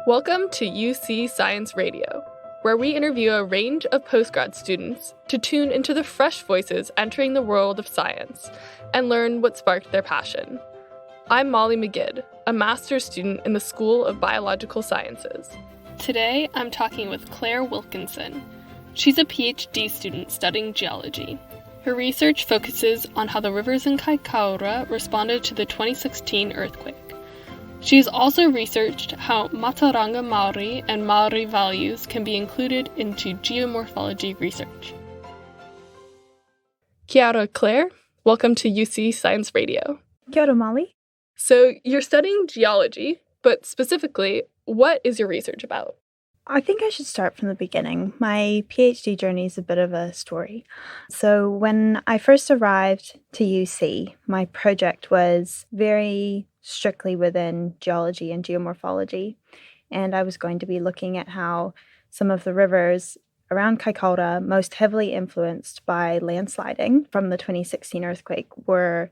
Welcome to UC Science Radio, where we interview a range of postgrad students to tune into the fresh voices entering the world of science and learn what sparked their passion. I'm Molly McGidd, a master's student in the School of Biological Sciences. Today, I'm talking with Clare Wilkinson. She's a PhD student studying geology. Her research focuses on how the rivers in Kaikoura responded to the 2016 earthquake. She has also researched how mātauranga Māori and Māori values can be included into geomorphology research. Kia ora, Clare. Welcome to UC Science Radio. Kia ora, Molly. So you're studying geology, but specifically, what is your research about? I think I should start from the beginning. My PhD journey is a bit of a story. So when I first arrived to UC, my project was very strictly within geology and geomorphology, and I was going to be looking at how some of the rivers around Kaikoura, most heavily influenced by landsliding from the 2016 earthquake, were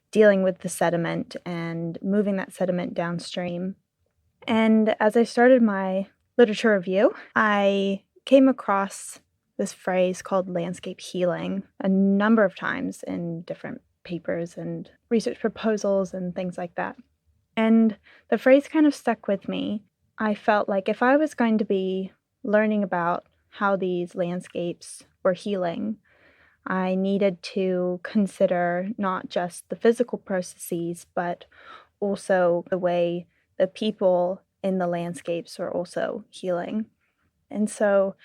dealing with the sediment and moving that sediment downstream. And as I started my literature review, I came across this phrase called landscape healing a number of times in different papers and research proposals and things like that. And the phrase kind of stuck with me. I felt like if I was going to be learning about how these landscapes were healing, I needed to consider not just the physical processes, but also the way the people in the landscapes are also healing. And so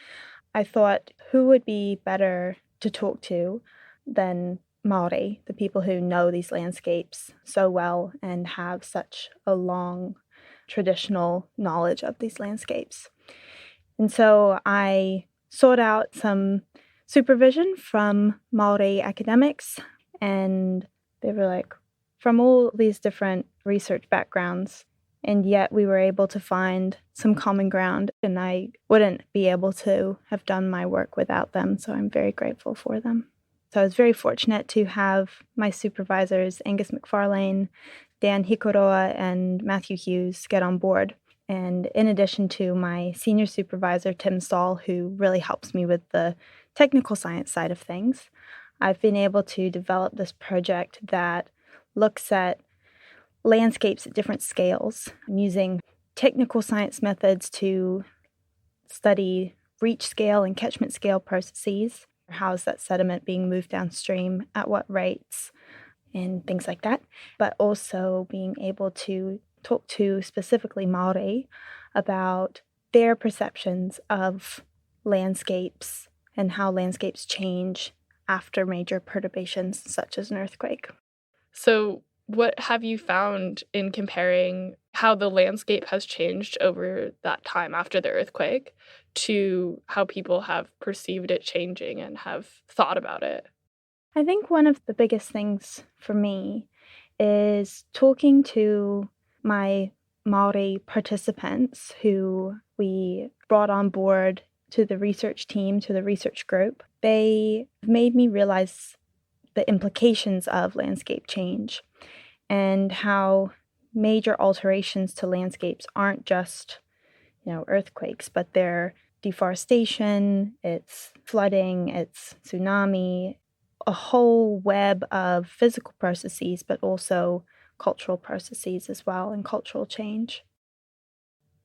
I thought, who would be better to talk to than Māori, the people who know these landscapes so well and have such a long traditional knowledge of these landscapes. And so I sought out some supervision from Māori academics, and they were like from all these different research backgrounds, and yet we were able to find some common ground, and I wouldn't be able to have done my work without them, so I'm very grateful for them. So I was very fortunate to have my supervisors, Angus McFarlane, Dan Hikuroa, and Matthew Hughes get on board. And in addition to my senior supervisor, Tim Stahl, who really helps me with the technical science side of things, I've been able to develop this project that looks at landscapes at different scales. I'm using technical science methods to study reach scale and catchment scale processes. How is that sediment being moved downstream, at what rates, and things like that. But also being able to talk to specifically Māori about their perceptions of landscapes and how landscapes change after major perturbations such as an earthquake. So what have you found in comparing how the landscape has changed over that time after the earthquake to how people have perceived it changing and have thought about it? I think one of the biggest things for me is talking to my Māori participants who we brought on board to the research team, to the research group. They made me realize the implications of landscape change and how major alterations to landscapes aren't just, earthquakes, but they're deforestation, it's flooding, it's tsunami, a whole web of physical processes, but also cultural processes as well, and cultural change.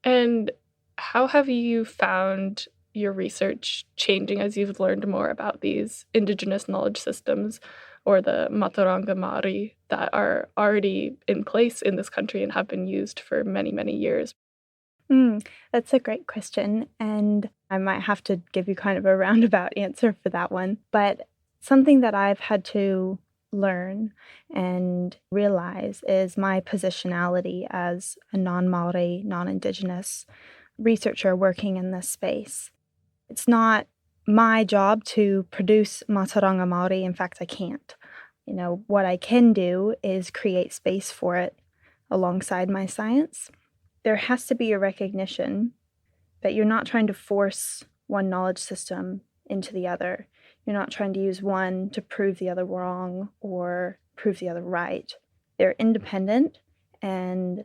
And how have you found your research changing as you've learned more about these Indigenous knowledge systems or the mātauranga Māori that are already in place in this country and have been used for many, many years? That's a great question, and I might have to give you kind of a roundabout answer for that one. But something that I've had to learn and realize is my positionality as a non-Māori, non-Indigenous researcher working in this space. It's not my job to produce mātauranga Māori. In fact, I can't. What I can do is create space for it alongside my science. There has to be a recognition that you're not trying to force one knowledge system into the other. You're not trying to use one to prove the other wrong or prove the other right. They're independent, and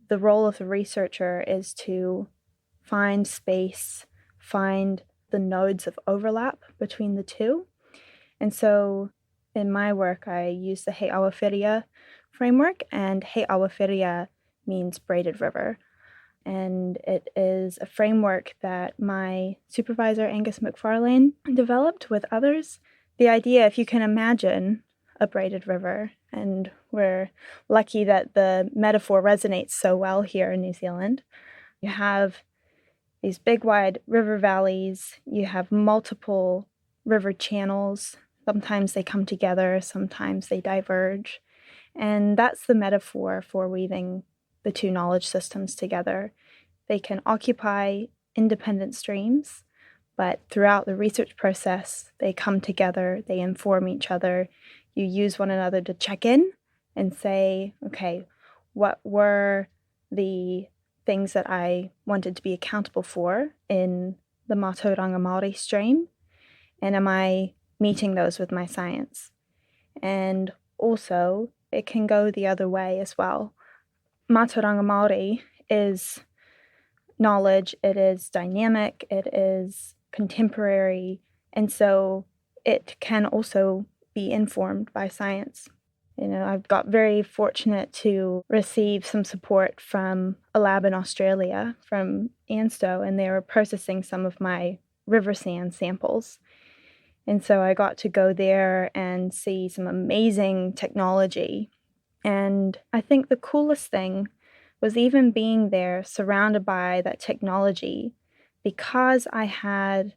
the role of the researcher is to find space, find the nodes of overlap between the two. And so in my work, I use the He Awawhiria framework, and He Awawhiria means braided river. And it is a framework that my supervisor, Angus McFarlane, developed with others. The idea, if you can imagine a braided river, and we're lucky that the metaphor resonates so well here in New Zealand. You have these big, wide river valleys. You have multiple river channels. Sometimes they come together, sometimes they diverge. And that's the metaphor for weaving the two knowledge systems together. They can occupy independent streams, but throughout the research process, they come together, they inform each other. You use one another to check in and say, okay, what were the things that I wanted to be accountable for in the mātauranga Māori stream? And am I meeting those with my science? And also, it can go the other way as well. Mātauranga Māori is knowledge, it is dynamic, it is contemporary, and so it can also be informed by science. I've got very fortunate to receive some support from a lab in Australia, from ANSTO, and they were processing some of my river sand samples. And so I got to go there and see some amazing technology. And I think the coolest thing was even being there surrounded by that technology, because I had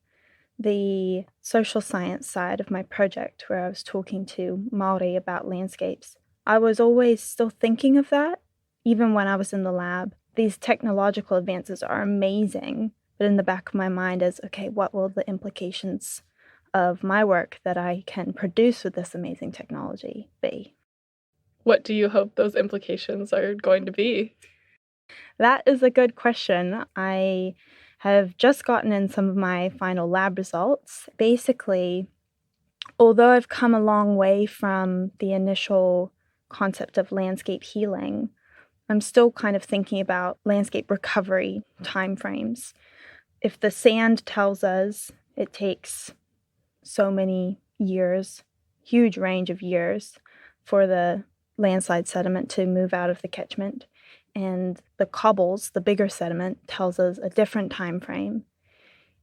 the social science side of my project where I was talking to Māori about landscapes. I was always still thinking of that, even when I was in the lab. These technological advances are amazing, but in the back of my mind is, okay, what will the implications of my work that I can produce with this amazing technology be? What do you hope those implications are going to be? That is a good question. I have just gotten in some of my final lab results. Basically, although I've come a long way from the initial concept of landscape healing, I'm still kind of thinking about landscape recovery timeframes. If the sand tells us it takes so many years, huge range of years, for the landslide sediment to move out of the catchment, and the cobbles, the bigger sediment, tells us a different time frame.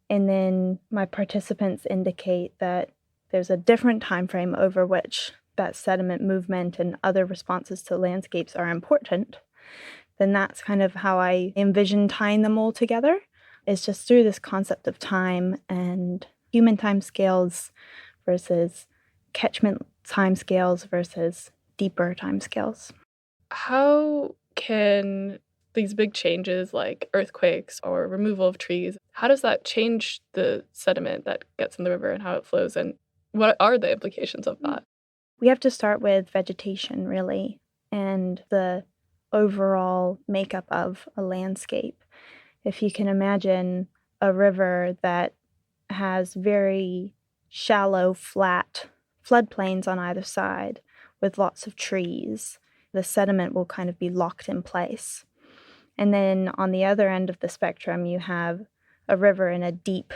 And then my participants indicate that there's a different time frame over which that sediment movement and other responses to landscapes are important. Then that's kind of how I envision tying them all together, is just through this concept of time and human time scales versus catchment time scales versus deeper time scales. How can these big changes like earthquakes or removal of trees, how does that change the sediment that gets in the river and how it flows, and what are the implications of that? We have to start with vegetation, really, and the overall makeup of a landscape. If you can imagine a river that has very shallow, flat floodplains on either side with lots of trees, the sediment will kind of be locked in place. And then on the other end of the spectrum, you have a river in a deep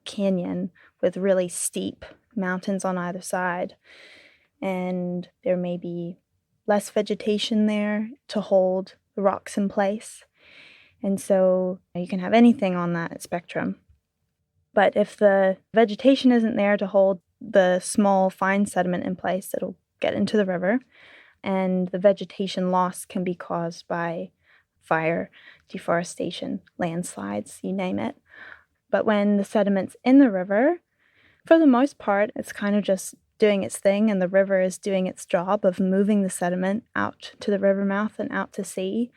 canyon with really steep mountains on either side. And there may be less vegetation there to hold the rocks in place. And so you can have anything on that spectrum. But if the vegetation isn't there to hold the small, fine sediment in place, it'll get into the river. And the vegetation loss can be caused by fire, deforestation, landslides, you name it. But when the sediment's in the river, for the most part, it's kind of just doing its thing, and the river is doing its job of moving the sediment out to the river mouth and out to sea.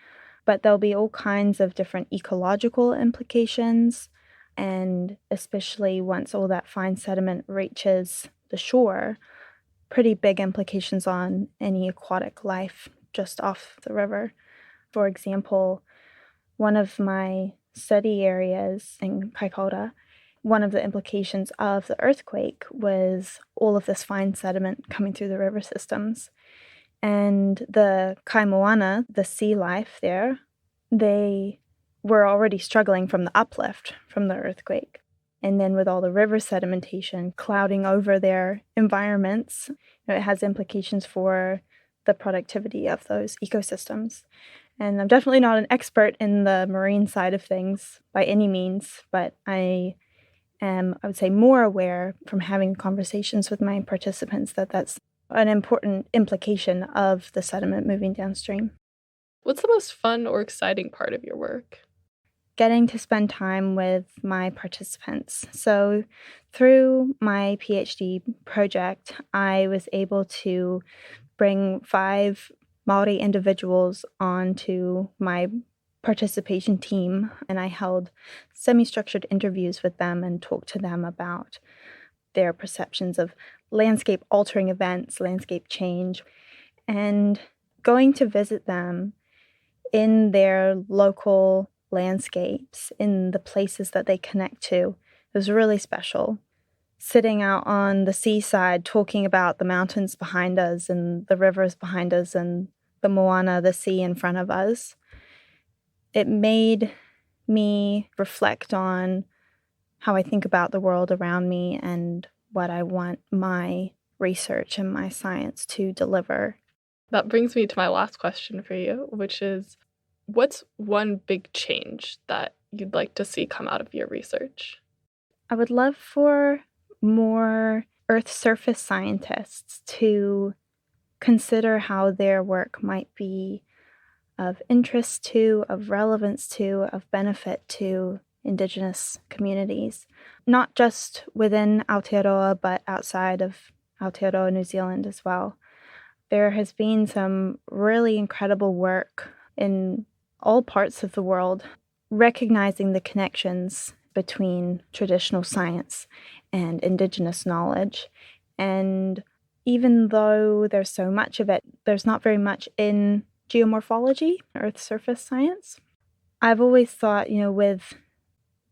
But there'll be all kinds of different ecological implications, and especially once all that fine sediment reaches the shore, pretty big implications on any aquatic life just off the river. For example, one of my study areas in Kaikoura, one of the implications of the earthquake was all of this fine sediment coming through the river systems. And the kaimoana, the sea life there, they were already struggling from the uplift from the earthquake. And then with all the river sedimentation clouding over their environments, it has implications for the productivity of those ecosystems. And I'm definitely not an expert in the marine side of things by any means, but I am, I would say, more aware from having conversations with my participants that that's an important implication of the sediment moving downstream. What's the most fun or exciting part of your work? Getting to spend time with my participants. So through my PhD project, I was able to bring 5 Māori individuals onto my participation team, and I held semi-structured interviews with them and talked to them about their perceptions of landscape-altering events, landscape change, and going to visit them in their local landscapes, in the places that they connect to. It was really special. Sitting out on the seaside, talking about the mountains behind us and the rivers behind us and the moana, the sea in front of us. It made me reflect on how I think about the world around me and what I want my research and my science to deliver. That brings me to my last question for you, which is, what's one big change that you'd like to see come out of your research? I would love for more Earth surface scientists to consider how their work might be of interest to, of relevance to, of benefit to Indigenous communities, not just within Aotearoa, but outside of Aotearoa, New Zealand as well. There has been some really incredible work in all parts of the world, recognizing the connections between traditional science and Indigenous knowledge. And even though there's so much of it, there's not very much in geomorphology, Earth surface science. I've always thought, with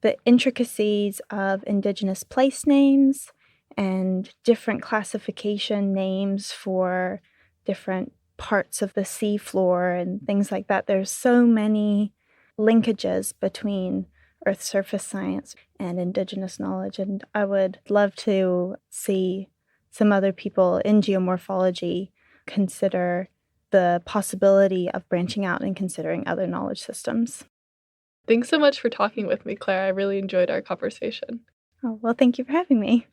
the intricacies of Indigenous place names and different classification names for different parts of the sea floor and things like that, there's so many linkages between Earth surface science and Indigenous knowledge. And I would love to see some other people in geomorphology consider the possibility of branching out and considering other knowledge systems. Thanks so much for talking with me, Claire. I really enjoyed our conversation. Oh, well, thank you for having me.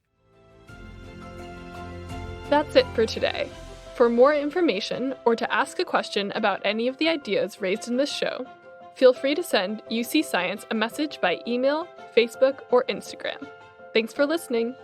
That's it for today. For more information or to ask a question about any of the ideas raised in this show, feel free to send UC Science a message by email, Facebook, or Instagram. Thanks for listening.